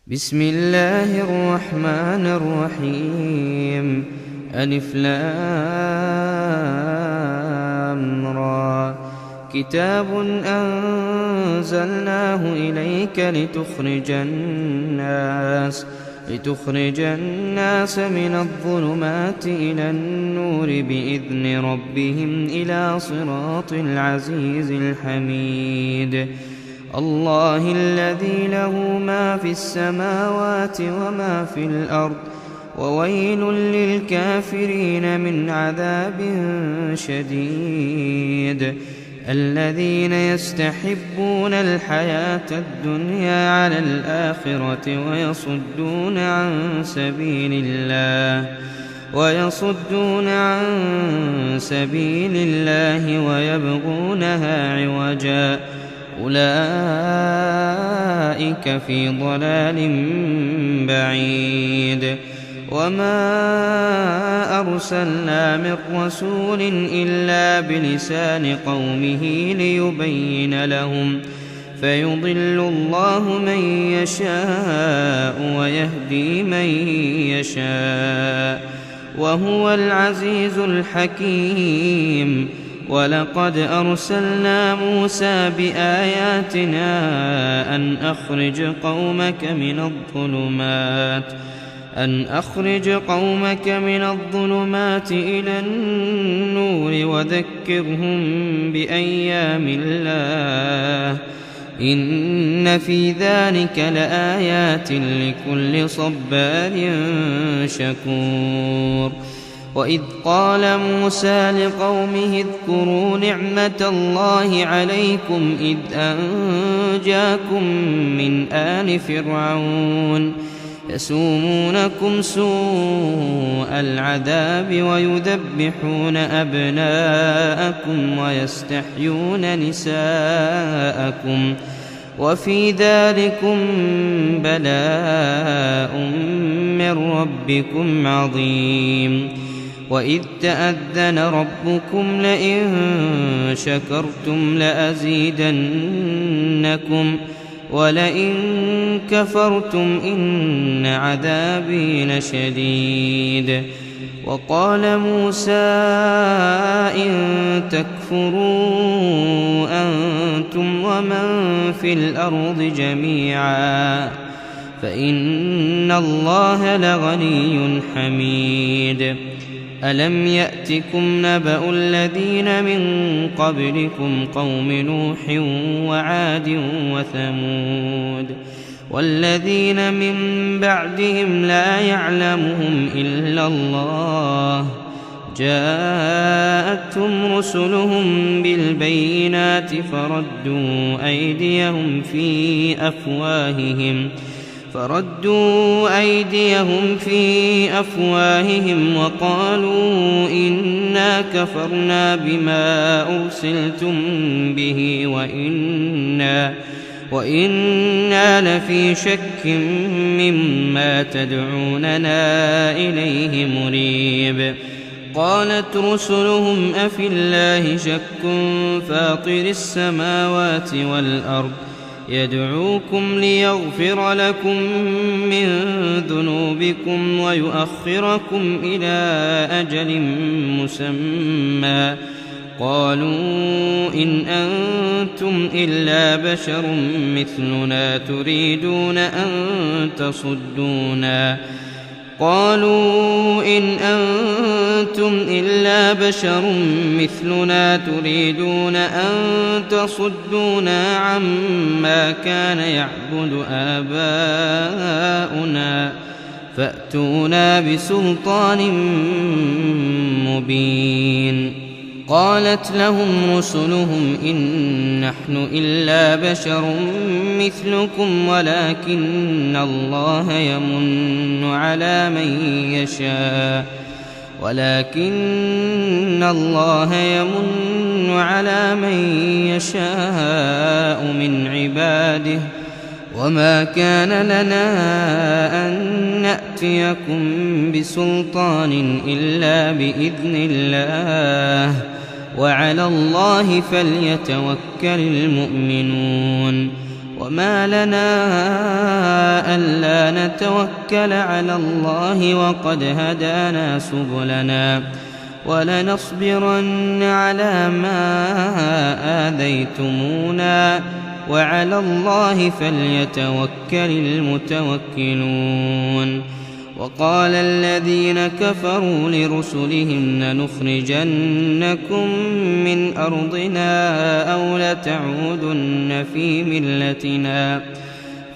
بسم الله الرحمن الرحيم. ألف لام را. كتاب أنزلناه إليك لتخرج الناس من الظلمات إلى النور بإذن ربهم إلى صراط العزيز الحميد. الله الذي له ما في السماوات وما في الأرض، وويل للكافرين من عذاب شديد. الذين يستحبون الحياة الدنيا على الآخرة ويصدون عن سبيل الله ويبغونها عوجا، أولئك في ضلال بعيد. وما أرسلنا من رسول إلا بلسان قومه ليبين لهم، فيضل الله من يشاء ويهدي من يشاء، وهو العزيز الحكيم. ولقد أرسلنا موسى بآياتنا أن أخرج قومك من الظلمات إلى النور وذكرهم بأيام الله، إن في ذلك لآيات لكل صبار شكور. وإذ قال موسى لقومه اذكروا نعمة الله عليكم إذ أنجاكم من آل فرعون يسومونكم سوء العذاب ويذبحون أبناءكم ويستحيون نساءكم، وفي ذلكم بلاء من ربكم عظيم. وإذ تأذن ربكم لئن شكرتم لأزيدنكم ولئن كفرتم إن عذابي لشديد. وقال موسى إن تكفروا أنتم ومن في الأرض جميعا فإن الله لغني حميد. ألم يأتكم نبأ الذين من قبلكم قوم نوح وعاد وثمود والذين من بعدهم لا يعلمهم إلا الله، جاءتهم رسلهم بالبينات فردوا أيديهم في أفواههم وقالوا إنا كفرنا بما أرسلتم به وإنا لفي شك مما تدعوننا إليه مريب. قالت رسلهم أفي الله شك فاطر السماوات والأرض يدعوكم ليغفر لكم من ذنوبكم ويؤخركم إلى أجل مسمى، قالوا إن أنتم إلا بشر مثلنا تريدون أن تصدونا عما كان يعبد آباؤنا فأتونا بسلطان مبين. قالت لهم رسلهم إن نحن إلا بشر مثلكم ولكن الله يمن على من يشاء من عباده، وما كان لنا أن نأتيكم بسلطان إلا بإذن الله، وعلى الله فليتوكل المؤمنون. وما لنا ألا نتوكل على الله وقد هدانا سبلنا ولنصبرن على ما آذيتمونا وعلى الله فليتوكل المتوكلون. وقال الذين كفروا لرسلهم لنخرجنكم من أرضنا أو لتعودن في ملتنا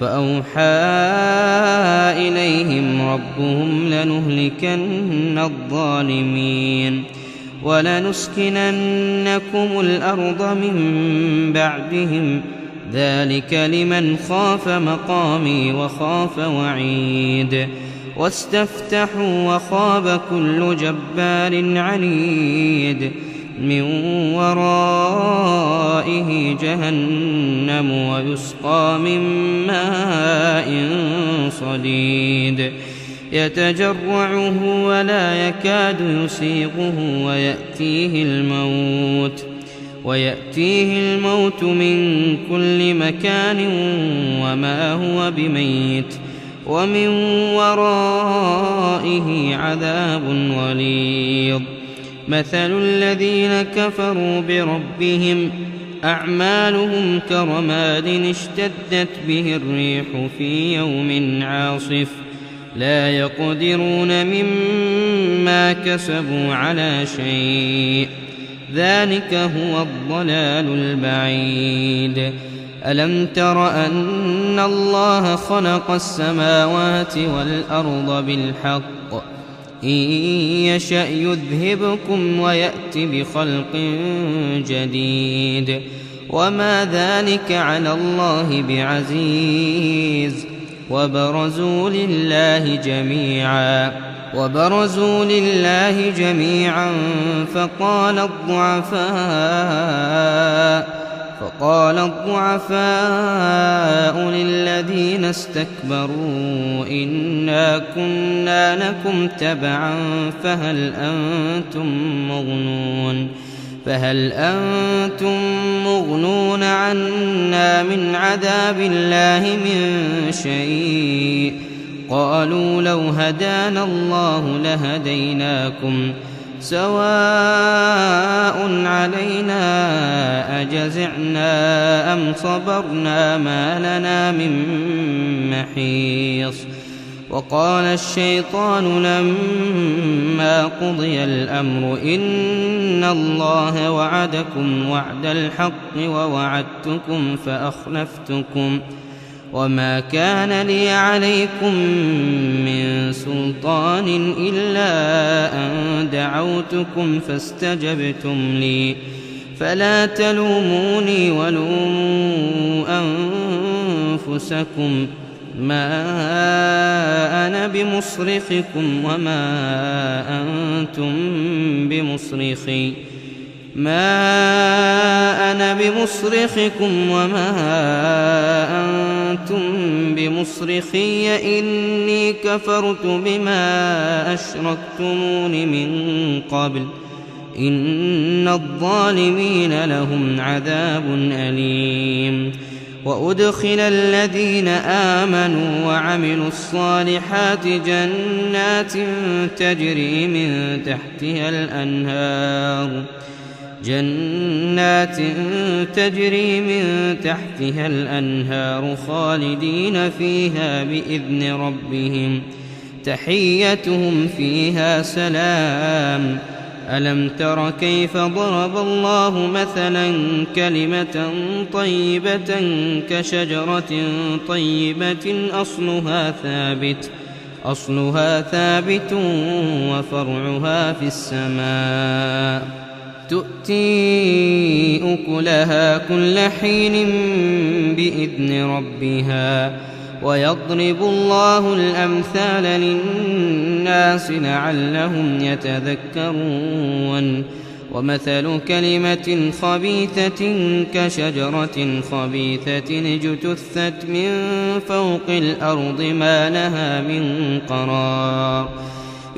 فأوحى إليهم ربهم لنهلكن الظالمين ولنسكننكم الأرض من بعدهم ذلك لمن خاف مقامي وخاف وعيد. واستفتحوا وخاب كل جبار عنيد من ورائه جهنم ويسقى من ماء صديد يتجرعه ولا يكاد يسيغه ويأتيه الموت من كل مكان وما هو بميت ومن ورائه عذاب غليظ. مثل الذين كفروا بربهم أعمالهم كرماد اشتدت به الريح في يوم عاصف لا يقدرون مما كسبوا على شيء ذلك هو الضلال البعيد. ألم تر أن الله خلق السماوات والأرض بالحق إن يشأ يذهبكم ويأت بخلق جديد وما ذلك على الله بعزيز. وبرزوا لله جميعا فقال الضعفاء للذين استكبروا إنا كنا لكم تبعا فهل أنتم مغنون عنا من عذاب الله من شيء قالوا لو هدانا الله لهديناكم سواء علينا أجزعنا أم صبرنا ما لنا من محيص. وقال الشيطان لما قضي الأمر إن الله وعدكم وعد الحق ووعدتكم فأخلفتكم وما كان لي عليكم من سلطان إلا أن دعوتكم فاستجبتم لي فلا تلوموني ولوموا أنفسكم ما أنا بمصرخكم وما أنتم بمصرخي إني كفرت بما أشركتمون من قبل إن الظالمين لهم عذاب أليم. وأدخل الذين آمنوا وعملوا الصالحات جنات تجري من تحتها الأنهار خالدين فيها بإذن ربهم تحيتهم فيها سلام. ألم تر كيف ضرب الله مثلا كلمة طيبة كشجرة طيبة أصلها ثابت وفرعها في السماء تؤتي أكلها كل حين بإذن ربها ويضرب الله الأمثال للناس لعلهم يتذكرون. ومثل كلمة خبيثة كشجرة خبيثة اجتثت من فوق الأرض ما لها من قرار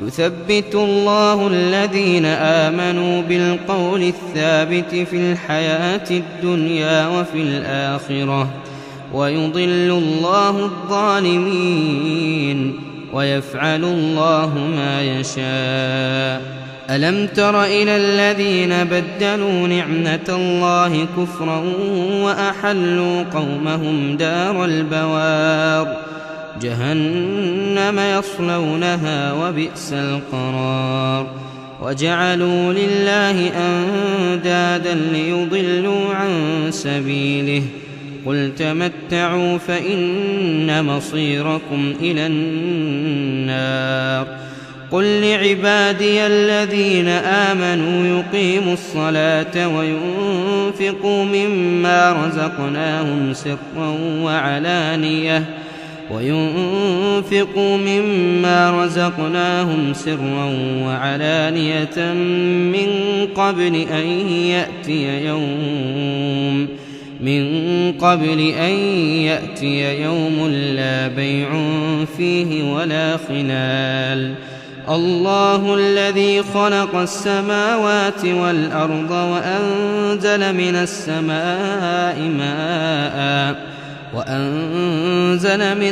يثبت الله الذين آمنوا بالقول الثابت في الحياة الدنيا وفي الآخرة ويضل الله الظالمين ويفعل الله ما يشاء. ألم تر إلى الذين بدلوا نعمة الله كفرا وأحلوا قومهم دار البوار جهنم يصلونها وبئس القرار. وجعلوا لله أندادا ليضلوا عن سبيله قل تمتعوا فإن مصيركم إلى النار. قل لعبادي الذين آمنوا يقيموا الصلاة وينفقوا مما رزقناهم سرا وعلانية من قبل أن يأتي يوم لا بيع فيه ولا خلال. الله الذي خلق السماوات والأرض وأنزل من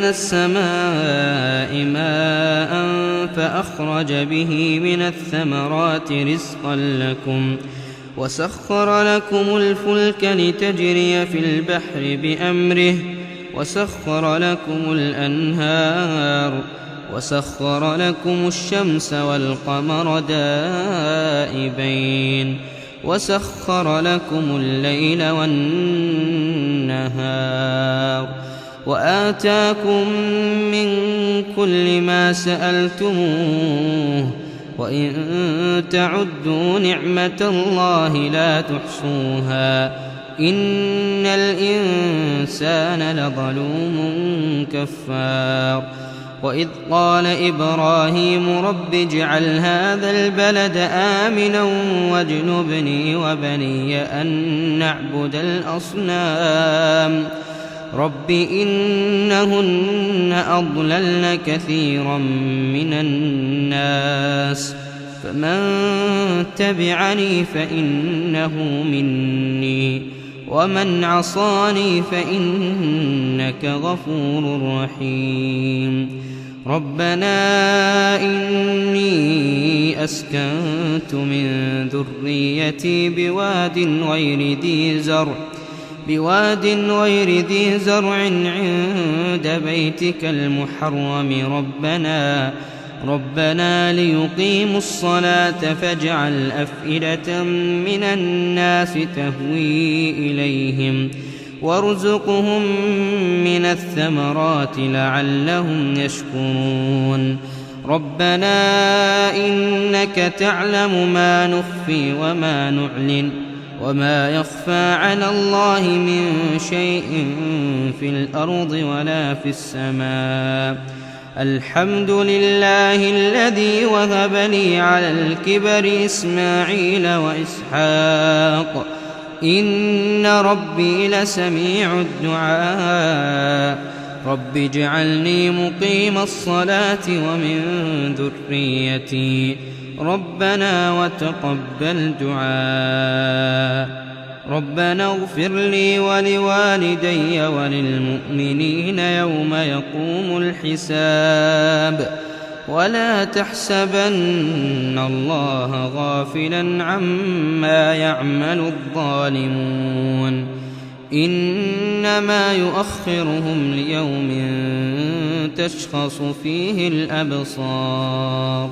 السماء ماء فأخرج به من الثمرات رزقا لكم وسخر لكم الفلك لتجري في البحر بأمره وسخر لكم الأنهار وسخر لكم الشمس والقمر دائبين وسخر لكم الليل والنهار وآتاكم من كل ما سألتموه وإن تعدوا نعمة الله لا تحصوها إن الإنسان لظلوم كفار. وإذ قال إبراهيم رب اجعل هذا البلد آمنا واجنبني وبني أن نعبد الأصنام رب إنهن أضللن كثيرا من الناس فمن تبعني فإنه مني ومن عصاني فإنك غفور رحيم. ربنا إني أسكنت من ذريتي بواد غير ذي زرع عند بيتك المحرم ربنا ليقيموا الصلاة فاجعل أفئدة من الناس تهوي إليهم وارزقهم من الثمرات لعلهم يشكرون. ربنا إنك تعلم ما نخفي وما نعلن وما يخفى على الله من شيء في الأرض ولا في السماء. الحمد لله الذي وهب لي على الكبر إسماعيل وإسحاق إن ربي لسميع الدعاء. رب اجعلني مقيم الصلاة ومن ذريتي ربنا وتقبل دعاء. ربنا اغفر لي ولوالدي وللمؤمنين يوم يقوم الحساب ولا تحسبن الله غافلا عما يعمل الظالمون إنما يؤخرهم ليوم تشخص فيه الأبصار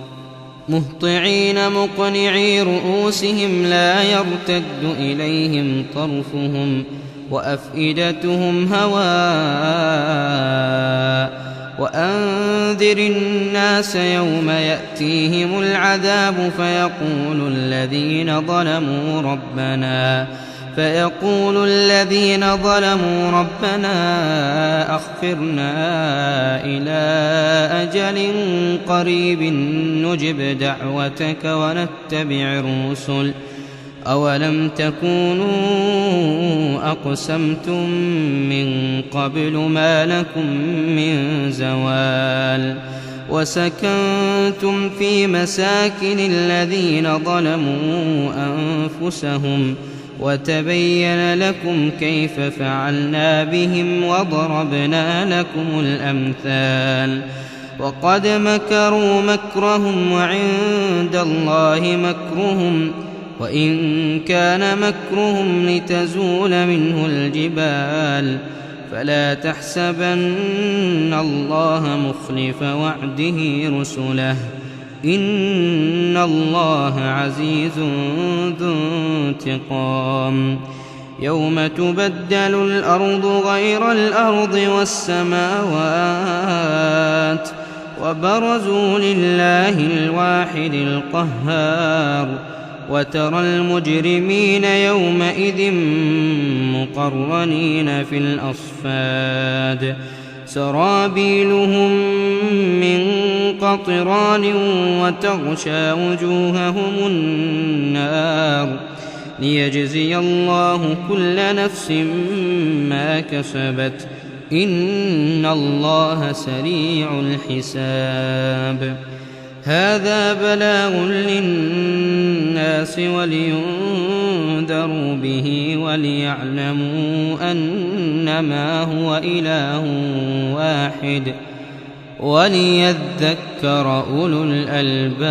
مهطعين مقنعي رؤوسهم لا يرتد إليهم طرفهم وأفئدتهم هواء. وأنذر الناس يوم يأتيهم العذاب فيقول الذين ظلموا ربنا أخفرنا إلى أجل قريب نجب دعوتك ونتبع الرسل أولم تكونوا أقسمتم من قبل ما لكم من زوال. وسكنتم في مساكن الذين ظلموا أنفسهم وتبين لكم كيف فعلنا بهم وضربنا لكم الأمثال. وقد مكروا مكرهم وعند الله مكرهم وإن كان مكرهم لتزول منه الجبال فلا تحسبن الله مخلف وعده رسله إن الله عزيز ذو انتقام. يوم تبدل الأرض غير الأرض والسماوات وبرزوا لله الواحد القهار وترى المجرمين يومئذ مقرنين في الأصفاد سرابيلهم من قطران وتغشى وجوههم النار ليجزي الله كل نفس ما كسبت إن الله سريع الحساب. هذا بلاغ للناس ولينذروا به وليعلموا أنما هو إله واحد وليذكر أولو الألباب.